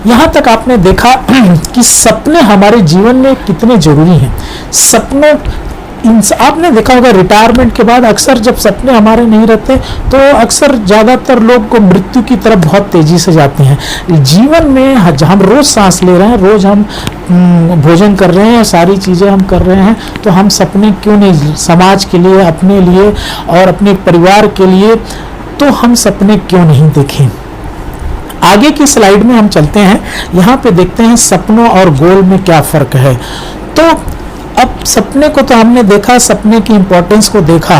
यहाँ तक आपने देखा कि सपने हमारे जीवन में कितने जरूरी हैं। सपनों आपने देखा होगा रिटायरमेंट के बाद अक्सर जब सपने हमारे नहीं रहते तो अक्सर ज़्यादातर लोग को मृत्यु की तरफ बहुत तेज़ी से जाते हैं। जीवन में हम रोज़ सांस ले रहे हैं, रोज़ हम भोजन कर रहे हैं, सारी चीज़ें हम कर रहे हैं, तो हम सपने क्यों नहीं, समाज के लिए, अपने लिए और अपने परिवार के लिए, तो हम सपने क्यों नहीं देखें। आगे की स्लाइड में हम चलते हैं, यहाँ पे देखते हैं सपनों और गोल में क्या फ़र्क है। तो अब सपने को तो हमने देखा, सपने की इम्पोर्टेंस को देखा।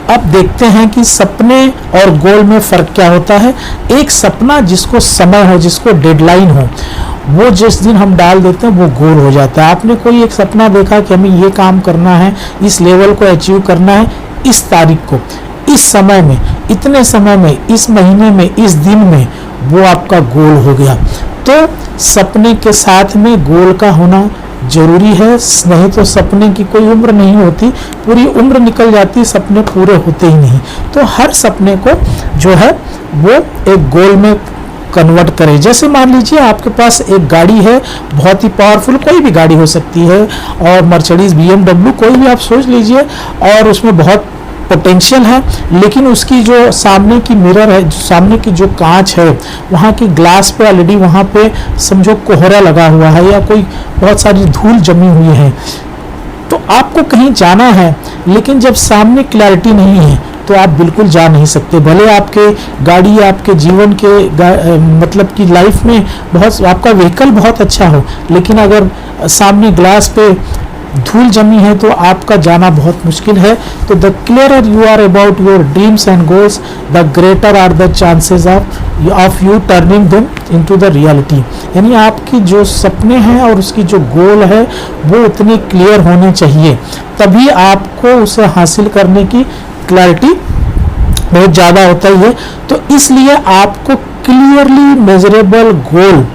अब देखते हैं कि सपने और गोल में फ़र्क क्या होता है। एक सपना जिसको समय हो, जिसको डेडलाइन हो, वो जिस दिन हम डाल देते हैं वो गोल हो जाता है। आपने कोई एक सपना देखा कि हमें ये काम करना है, इस लेवल को अचीव करना है, इस तारीख को, इस समय में, इतने समय में, इस महीने में, इस दिन में, वो आपका गोल हो गया। तो सपने के साथ में गोल का होना जरूरी है, नहीं तो सपने की कोई उम्र नहीं होती, पूरी उम्र निकल जाती, सपने पूरे होते ही नहीं। तो हर सपने को जो है वो एक गोल में कन्वर्ट करें। जैसे मान लीजिए आपके पास एक गाड़ी है, बहुत ही पावरफुल, कोई भी गाड़ी हो सकती है, और मर्सिडीज, BMW, कोई भी आप सोच लीजिए, और उसमें बहुत पोटेंशियल है, लेकिन उसकी जो सामने की मिरर है, सामने की जो कांच है, वहाँ की ग्लास पे ऑलरेडी वहाँ पे समझो कोहरा लगा हुआ है या कोई बहुत सारी धूल जमी हुई है। तो आपको कहीं जाना है, लेकिन जब सामने क्लैरिटी नहीं है तो आप बिल्कुल जा नहीं सकते। भले आपके गाड़ी, आपके जीवन के मतलब कि लाइफ में बहुत, आपका व्हीकल बहुत अच्छा हो, लेकिन अगर सामने ग्लास पे धूल जमी है तो आपका जाना बहुत मुश्किल है। तो the clearer you are about your dreams and goals, the greater are the chances of you turning them into the reality. यानी आपकी जो सपने हैं और उसकी जो गोल है वो उतनी क्लियर होने चाहिए, तभी आपको उसे हासिल करने की क्लैरिटी बहुत ज़्यादा होता ही है। तो इसलिए आपको क्लियरली मेजरेबल गोल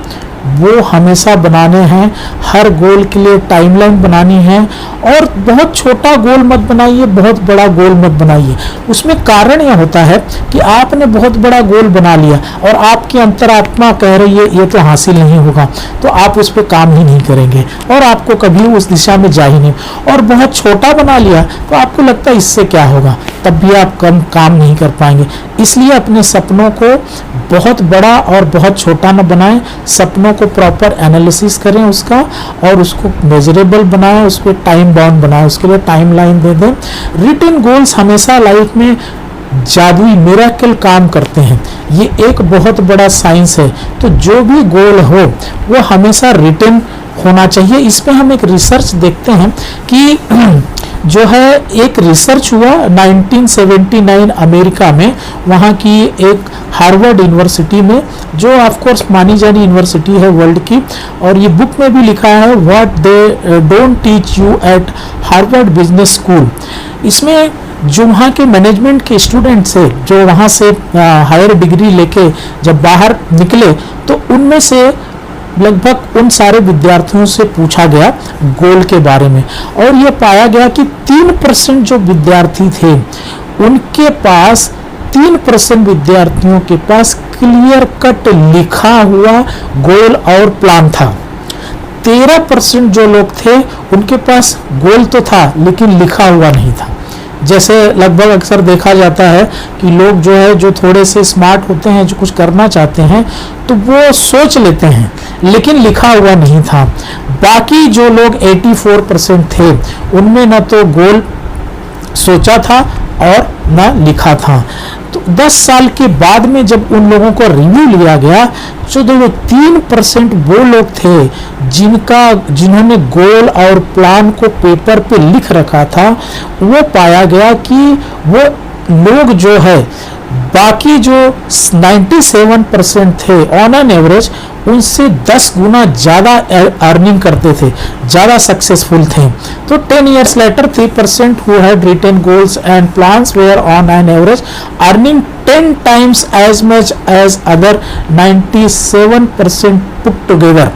वो हमेशा बनाने हैं। हर गोल के लिए टाइमलाइन बनानी है, और बहुत छोटा गोल मत बनाइए, बहुत बड़ा गोल मत बनाइए। उसमें कारण यह होता है कि आपने बहुत बड़ा गोल बना लिया और आपकी अंतरात्मा कह रही है ये तो हासिल नहीं होगा, तो आप उस पर काम ही नहीं करेंगे और आपको कभी उस दिशा में जा ही नहीं। और बहुत छोटा बना लिया तो आपको लगता है इससे क्या होगा, तब भी आप काम नहीं कर पाएंगे। इसलिए अपने सपनों को बहुत बड़ा और बहुत छोटा न बनाएं, सपनों को प्रॉपर एनालिसिस करें उसका, और उसको मेजरेबल बनाएं, उस पर टाइम बाउंड बनाएं, उसके लिए टाइम लाइन दे दें। रिटन गोल्स हमेशा लाइफ में जादुई मिरेकल काम करते हैं, ये एक बहुत बड़ा साइंस है। तो जो भी गोल हो वो हमेशा रिटन होना चाहिए। इस पे हम एक रिसर्च देखते हैं कि जो है एक रिसर्च हुआ 1979 अमेरिका में, वहाँ की एक हार्वर्ड यूनिवर्सिटी में, जो ऑफ कोर्स मानी जानी यूनिवर्सिटी है वर्ल्ड की, और ये बुक में भी लिखा है what they don't teach you eight Harvard business school. इसमें जो वहाँ के मैनेजमेंट के स्टूडेंट्स है, जो वहाँ से हायर डिग्री लेके जब बाहर निकले, तो उनमें से लगभग उन सारे विद्यार्थियों से पूछा गया गोल के बारे में, और यह पाया गया कि 3% जो विद्यार्थी थे उनके पास 3% विद्यार्थियों के पास क्लियर कट लिखा हुआ गोल और प्लान था। 13% जो लोग थे उनके पास गोल तो था लेकिन लिखा हुआ नहीं था। जैसे लगभग अक्सर देखा जाता है कि लोग जो है, जो थोड़े से स्मार्ट होते हैं, जो कुछ करना चाहते हैं, तो वो सोच लेते हैं लेकिन लिखा हुआ नहीं था। बाकी जो लोग 84% थे उनमें न तो गोल सोचा था और न लिखा था। तो 10 साल के बाद में जब उन लोगों को रिव्यू लिया गया, जो 3% वो लोग थे जिन्होंने गोल और प्लान को पेपर पे लिख रखा था, वो पाया गया कि वो लोग जो है बाकी जो 97% थे ऑन एन एवरेज, उनसे 10 गुना ज़्यादा अर्निंग करते थे, ज़्यादा सक्सेसफुल थे। तो 10 years later 3% who had written goals and plans were on an average earning 10 times as much as other 97% put together.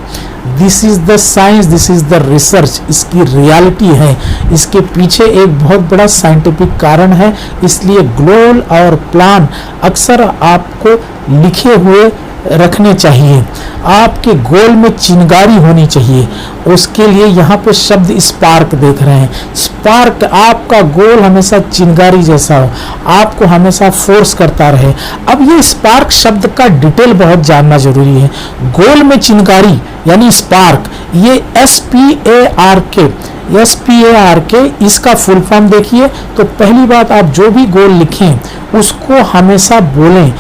This is the science, this is the research, इसकी reality है। इसके पीछे एक बहुत बड़ा साइंटिफिक कारण है। इसलिए गोल और प्लान अक्सर आपको लिखे हुए रखने चाहिए, आपके गोल में चिंगारी होनी चाहिए। उसके लिए यहाँ पे शब्द स्पार्क देख रहे हैं। स्पार्क, आपका गोल हमेशा चिंगारी जैसा हो, आपको हमेशा फोर्स करता रहे। अब ये स्पार्क शब्द का डिटेल बहुत जानना जरूरी है। गोल में चिंगारी यानी स्पार्क, ये SPARK, इसका फुल फॉर्म देखिए। तो पहली बात, आप जो भी गोल लिखें उसको हमेशा बोलें।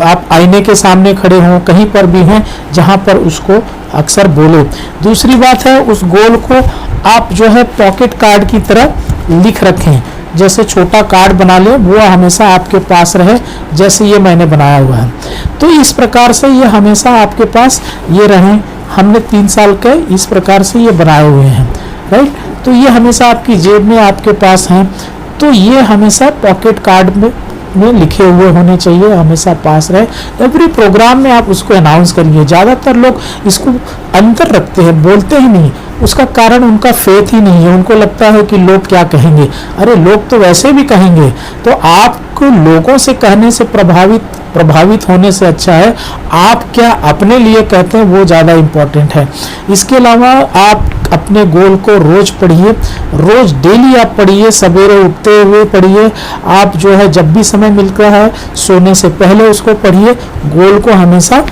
आप आईने के सामने खड़े हों, कहीं पर भी हैं जहां पर उसको अक्सर बोलो। दूसरी बात है, उस गोल को आप जो है पॉकेट कार्ड की तरह लिख रखें, जैसे छोटा कार्ड बना लें, वो हमेशा आपके पास रहे, जैसे ये मैंने बनाया हुआ है। तो इस प्रकार से ये हमेशा आपके पास ये रहें। हमने 3 साल के इस प्रकार से ये बनाए हुए हैं, राइट। तो ये हमेशा आपकी जेब में आपके पास हैं। तो ये हमेशा पॉकेट कार्ड में लिखे हुए होने चाहिए, हमेशा पास रहे। एवरी प्रोग्राम में आप उसको अनाउंस करिए। ज़्यादातर लोग इसको अंदर रखते हैं, बोलते ही नहीं। उसका कारण उनका फेथ ही नहीं है, उनको लगता है कि लोग क्या कहेंगे। अरे लोग तो वैसे भी कहेंगे। तो आपको लोगों से कहने से प्रभावित होने से अच्छा है आप क्या अपने लिए कहते हैं, वो ज़्यादा इम्पोर्टेंट है। इसके अलावा आप अपने गोल को रोज पढ़िए, रोज डेली आप पढ़िए, सवेरे उठते हुए पढ़िए। आप जो है जब भी समय मिलता है सोने से पहले उसको पढ़िए। गोल को हमेशा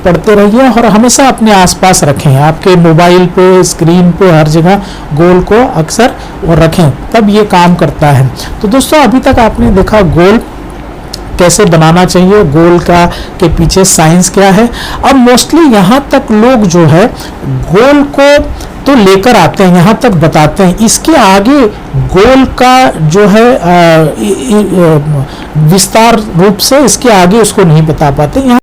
पढ़ते रहिए और हमेशा अपने आसपास रखें, आपके मोबाइल पे, स्क्रीन पे, हर जगह गोल को अक्सर वो रखें, तब ये काम करता है। तो दोस्तों, अभी तक आपने देखा गोल कैसे बनाना चाहिए, गोल का के पीछे साइंस क्या है। अब मोस्टली यहाँ तक लोग जो है गोल को तो लेकर आते हैं, यहाँ तक बताते हैं, इसके आगे गोल का जो है विस्तार रूप से इसके आगे उसको नहीं बता पाते। यहाँ